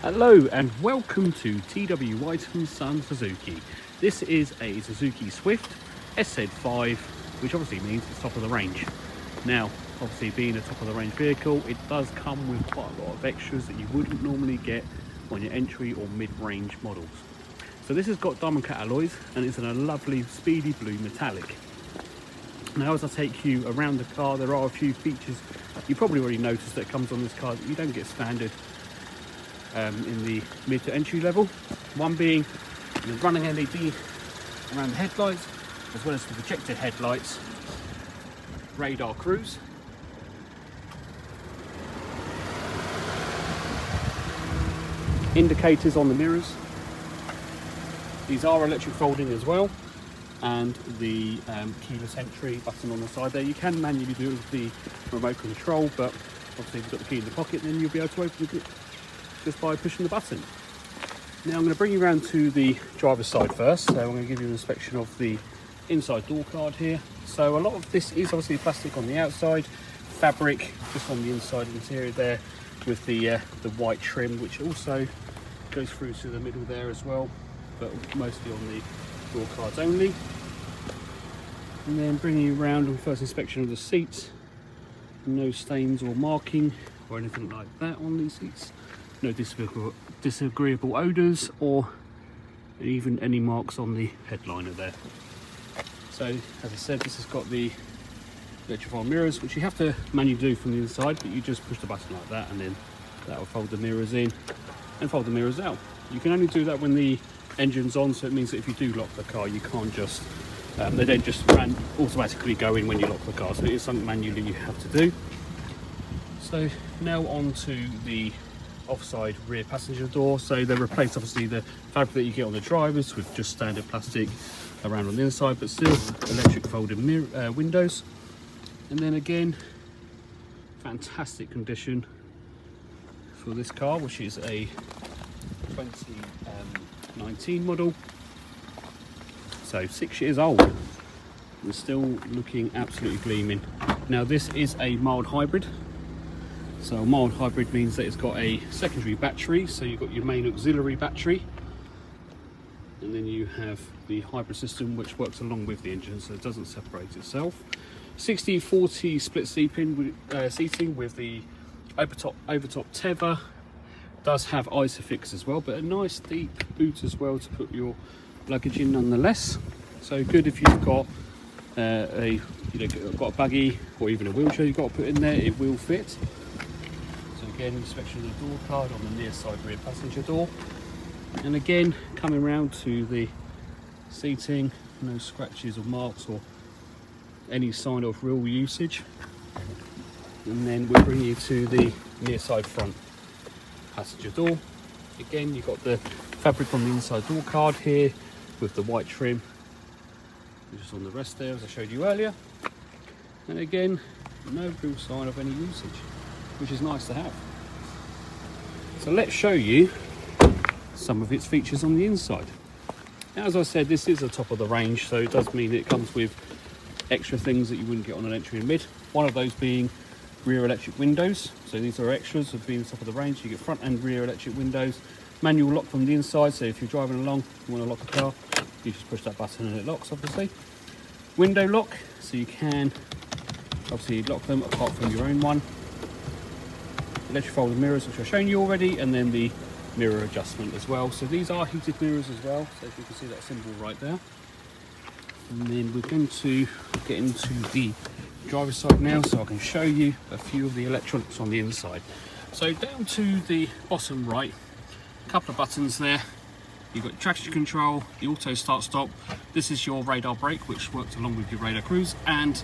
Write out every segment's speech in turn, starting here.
Hello and welcome to TW White & Son Suzuki. This is a Suzuki Swift SZ5, which obviously means it's top of the range. Now, obviously being a top of the range vehicle, it does come with quite a lot of extras that you wouldn't normally get on your entry or mid-range models. So this has got diamond cut alloys and it's in a lovely speedy blue metallic. Now as I take you around the car, there are a few features you probably already noticed that comes on this car that you don't get standard in the mid to entry level. One being the running LED around the headlights, as well as the projected headlights, radar cruise, indicators on the mirrors. These are electric folding as well, and the keyless entry button on the side there. You can manually do it with the remote control, but obviously if you've got the key in the pocket, then you'll be able to open it just by pushing the button. Now I'm going to bring you around to the driver's side first. So I'm going to give you an inspection of the inside door card here. So a lot of this is obviously plastic on the outside, fabric just on the inside interior there, with the white trim, which also goes through to the middle there as well, but mostly on the door cards only. And then bringing you around on first inspection of the seats, no stains or marking or anything like that on these seats. No disagreeable odours or even any marks on the headliner there. So as I said, this has got the electrified mirrors, which you have to manually do from the inside, but you just push the button like that and then that will fold the mirrors in and fold the mirrors out. You can only do that when the engine's on, so it means that if you do lock the car, you can't just they don't just automatically go in when you lock the car, so it is something manually you have to do. So now on to the offside rear passenger door. So they replaced obviously the fabric that you get on the drivers with just standard plastic around on the inside, but still electric folded mirror, windows. And then again, fantastic condition for this car, which is a 2019 model, so 6 years old and still looking absolutely gleaming. Now this is a mild hybrid. So a mild hybrid means that it's got a secondary battery, so you've got your main auxiliary battery, and then you have the hybrid system which works along with the engine, so it doesn't separate itself. 60/40 split seating with the overtop tether. Does have Isofix as well, but a nice deep boot as well to put your luggage in nonetheless. So good if you've got got a buggy or even a wheelchair you've got to put in there, it will fit. Again, inspection of the door card on the near side rear passenger door, and again coming round to the seating, no scratches or marks or any sign of real usage. And then we'll bring you to the near side front passenger door. Again, you've got the fabric on the inside door card here with the white trim, which is on the rest there as I showed you earlier. And again, no real sign of any usage, which is nice to have. So let's show you some of its features on the inside. Now, as I said, this is a top of the range, so it does mean it comes with extra things that you wouldn't get on an entry and mid. One of those being rear electric windows. So these are extras of being top of the range. You get front and rear electric windows, manual lock from the inside, so if you're driving along, you want to lock the car, you just push that button and it locks, obviously. Window lock, so you can obviously lock them apart from your own one. Electric folded mirrors, which I've shown you already, and then the mirror adjustment as well. So these are heated mirrors as well, so if you can see that symbol right there. And then we're going to get into the driver's side now, so I can show you a few of the electronics on the inside. So down to the bottom right, a couple of buttons there. You've got traction control, the auto start stop. This is your radar brake, which works along with your radar cruise, and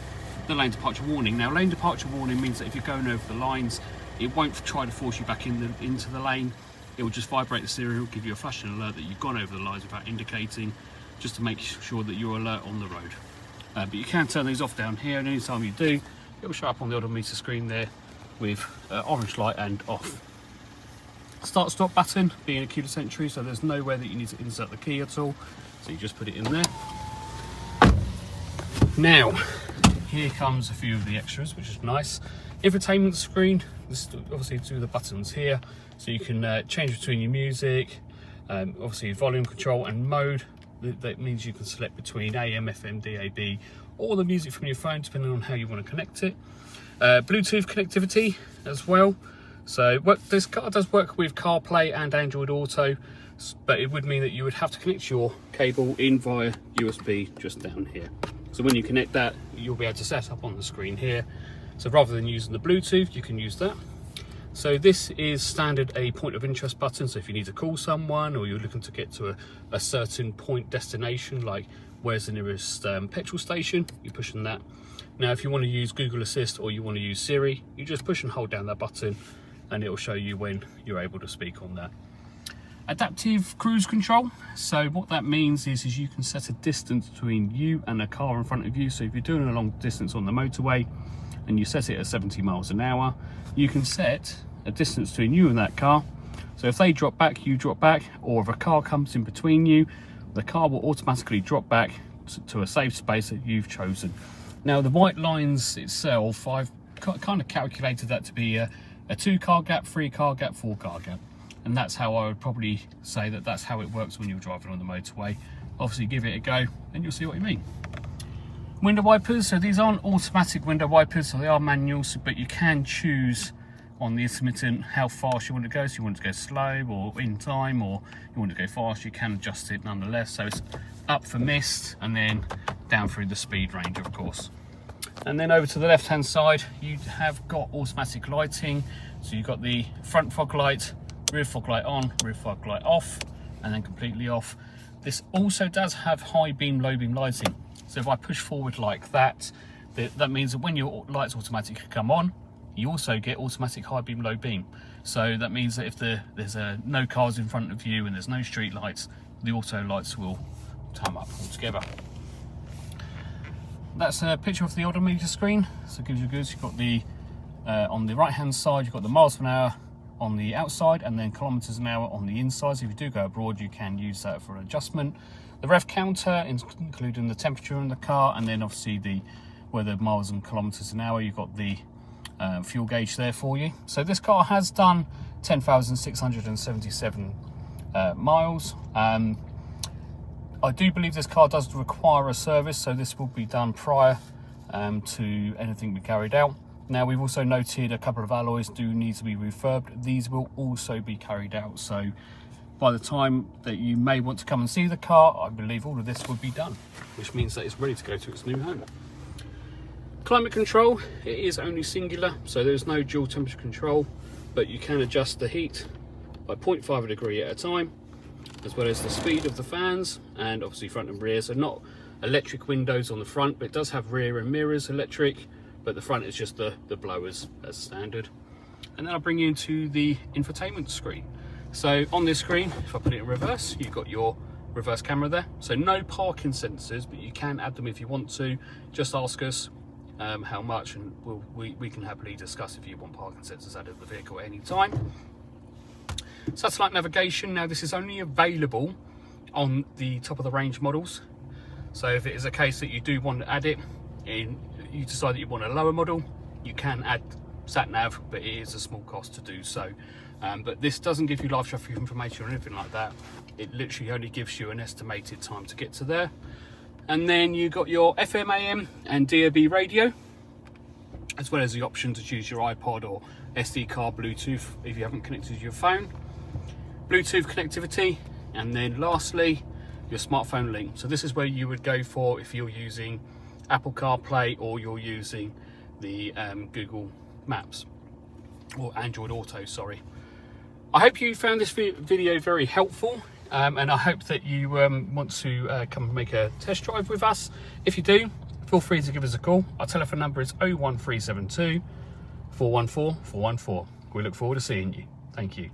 the lane departure warning. Now, lane departure warning means that if you're going over the lines, it won't try to force you back into the lane. It will just vibrate the steering wheel, give you a flashing alert that you've gone over the lines without indicating, just to make sure that you're alert on the road. But you can turn these off down here, and anytime you do, it will show up on the odometer screen there with orange light and off. Start stop button being a keyless entry, so there's nowhere that you need to insert the key at all, so you just put it in there. Now, here comes a few of the extras, which is nice. Infotainment screen, this is obviously to the buttons here. So you can change between your music, obviously volume control and mode. That means you can select between AM, FM, DAB, all the music from your phone, depending on how you want to connect it. Bluetooth connectivity as well. So this car does work with CarPlay and Android Auto, but it would mean that you would have to connect your cable in via USB just down here. So when you connect that, you'll be able to set up on the screen here. So rather than using the Bluetooth, you can use that. So this is standard a point of interest button. So if you need to call someone, or you're looking to get to a certain point destination, like where's the nearest petrol station, you're pushing that. Now, if you want to use Google Assist or you want to use Siri, you just push and hold down that button and it will show you when you're able to speak on that. Adaptive cruise control. So what that means is you can set a distance between you and a car in front of you. So if you're doing a long distance on the motorway and you set it at 70 miles an hour, you can set a distance between you and that car. So if they drop back, you drop back, or if a car comes in between you, the car will automatically drop back to a safe space that you've chosen. Now, the white lines itself, I've kind of calculated that to be a 2-car gap, 3-car gap, 4-car gap. And that's how I would probably say that that's how it works when you're driving on the motorway. Obviously, give it a go and you'll see what I mean. Window wipers, so these aren't automatic window wipers, so they are manuals, but you can choose on the intermittent how fast you want to go. So you want to go slow or in time, or you want to go fast, you can adjust it nonetheless. So it's up for mist and then down through the speed range, of course. And then over to the left hand side, you have got automatic lighting. So you've got the front fog light, rear fog light on, rear fog light off, and then completely off. This also does have high beam, low beam lighting. So if I push forward like that, that means that when your lights automatically come on, you also get automatic high beam, low beam. So that means that if there's no cars in front of you and there's no street lights, the auto lights will come up altogether. That's a picture of the odometer screen. So it gives you good. You've got the on the right hand side, you've got the miles per hour on the outside, and then kilometers an hour on the inside. So if you do go abroad, you can use that for adjustment. The rev counter, including the temperature in the car, and then obviously where the miles and kilometers an hour, you've got the fuel gauge there for you. So this car has done 10,677 miles. I do believe this car does require a service, so this will be done prior to anything be carried out. Now, we've also noted a couple of alloys do need to be refurbed. These will also be carried out, so by the time that you may want to come and see the car, I believe all of this will be done, which means that it's ready to go to its new home. Climate control, it is only singular, so there's no dual temperature control, but you can adjust the heat by 0.5 of a degree at a time, as well as the speed of the fans, and obviously front and rear. So not electric windows on the front, but it does have rear and mirrors electric, but the front is just the blowers as standard. And then I'll bring you into the infotainment screen. So on this screen, if I put it in reverse, you've got your reverse camera there. So no parking sensors, but you can add them if you want to. Just ask us how much, and we can happily discuss if you want parking sensors added to the vehicle at any time. Satellite navigation, now this is only available on the top of the range models. So if it is a case that you do want to add it in, you decide that you want a lower model, you can add sat nav, but it is a small cost to do so. But this doesn't give you live traffic information or anything like that. It literally only gives you an estimated time to get to there. And then you've got your FM, AM and DAB radio, as well as the option to choose your iPod or SD card Bluetooth if you haven't connected to your phone. Bluetooth connectivity, and then lastly, your smartphone link. So this is where you would go for if you're using Apple CarPlay or you're using the Google Maps or Android Auto, sorry. I hope you found this video very helpful. And I hope that you want to come and make a test drive with us. If you do, feel free to give us a call. Our telephone number is 01372 414 414. We look forward to seeing you. Thank you.